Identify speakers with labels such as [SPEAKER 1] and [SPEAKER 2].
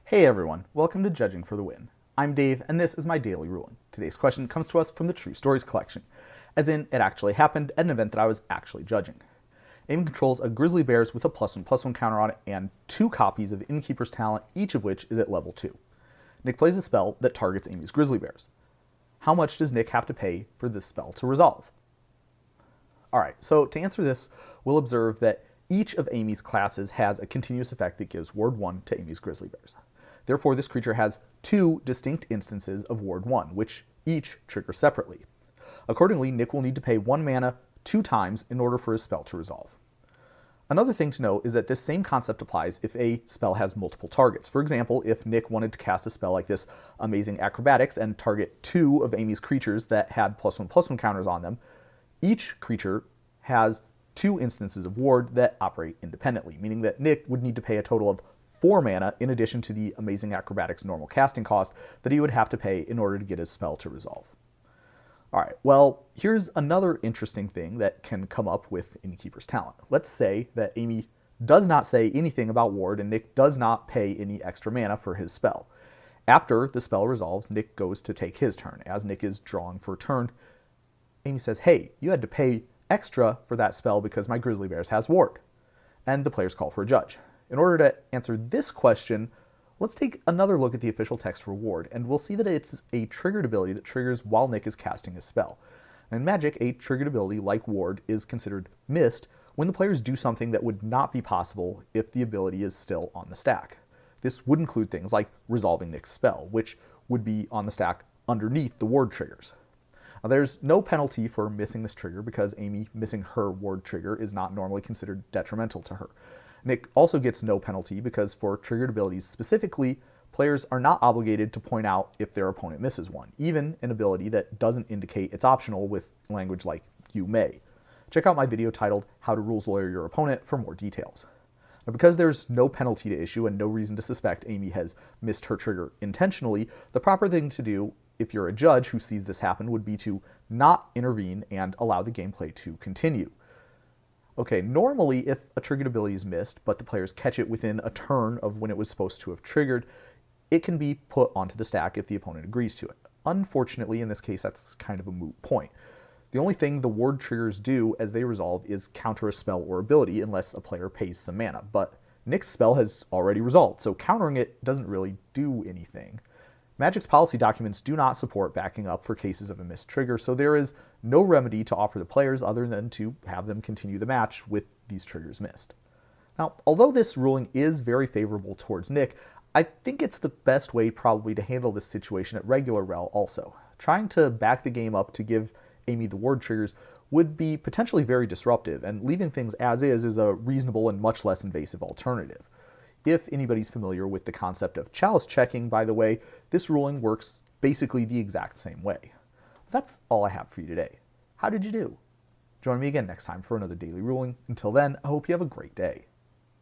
[SPEAKER 1] Hey everyone, welcome to Judging for the Win. I'm Dave, and this is my daily ruling. Today's question comes to us from the True Stories collection, as in it actually happened at an event that I was actually judging. Amy controls a grizzly bears with a +1/+1 counter on it and 2 copies of Innkeeper's talent, each of which is at level 2. Nick plays a spell that targets Amy's grizzly bears. How much does Nick have to pay for this spell to resolve? Alright, so to answer this, we'll observe that each of Amy's classes has a continuous effect that gives Ward 1 to Amy's grizzly bears. Therefore, this creature has 2 distinct instances of Ward 1, which each trigger separately. Accordingly, Nick will need to pay 1 mana 2 times in order for his spell to resolve. Another thing to note is that this same concept applies if a spell has multiple targets. For example, if Nick wanted to cast a spell like this Amazing Acrobatics and target 2 of Amy's creatures that had +1/+1 counters on them, each creature has 2 instances of Ward that operate independently, meaning that Nick would need to pay a total of 4 mana in addition to the Amazing Acrobatics normal casting cost that he would have to pay in order to get his spell to resolve. Alright, well, here's another interesting thing that can come up with Innkeeper's talent. Let's say that Amy does not say anything about Ward and Nick does not pay any extra mana for his spell. After the spell resolves, Nick goes to take his turn. As Nick is drawing for a turn, Amy says, "Hey, you had to pay extra for that spell because my grizzly bears has Ward." And the players call for a judge. In order to answer this question, let's take another look at the official text for Ward, and we'll see that it's a triggered ability that triggers while Nick is casting his spell. In Magic, a triggered ability like Ward is considered missed when the players do something that would not be possible if the ability is still on the stack. This would include things like resolving Nick's spell, which would be on the stack underneath the Ward triggers. Now, there's no penalty for missing this trigger because Amy missing her Ward trigger is not normally considered detrimental to her. Nick also gets no penalty because for triggered abilities specifically, players are not obligated to point out if their opponent misses one, even an ability that doesn't indicate it's optional with language like "you may." Check out my video titled "How to Rules Lawyer Your Opponent" for more details. Now, because there's no penalty to issue and no reason to suspect Amy has missed her trigger intentionally, the proper thing to do if you're a judge who sees this happen would be to not intervene and allow the gameplay to continue. Okay, normally if a triggered ability is missed, but the players catch it within a turn of when it was supposed to have triggered, it can be put onto the stack if the opponent agrees to it. Unfortunately, in this case, that's kind of a moot point. The only thing the Ward triggers do as they resolve is counter a spell or ability unless a player pays some mana, but Nick's spell has already resolved, so countering it doesn't really do anything. Magic's policy documents do not support backing up for cases of a missed trigger, so there is no remedy to offer the players other than to have them continue the match with these triggers missed. Now, although this ruling is very favorable towards Nick, I think it's the best way probably to handle this situation at regular rel also. Trying to back the game up to give Amy the Ward triggers would be potentially very disruptive, and leaving things as is a reasonable and much less invasive alternative. If anybody's familiar with the concept of chalice checking, by the way, this ruling works basically the exact same way. That's all I have for you today. How did you do? Join me again next time for another daily ruling. Until then, I hope you have a great day.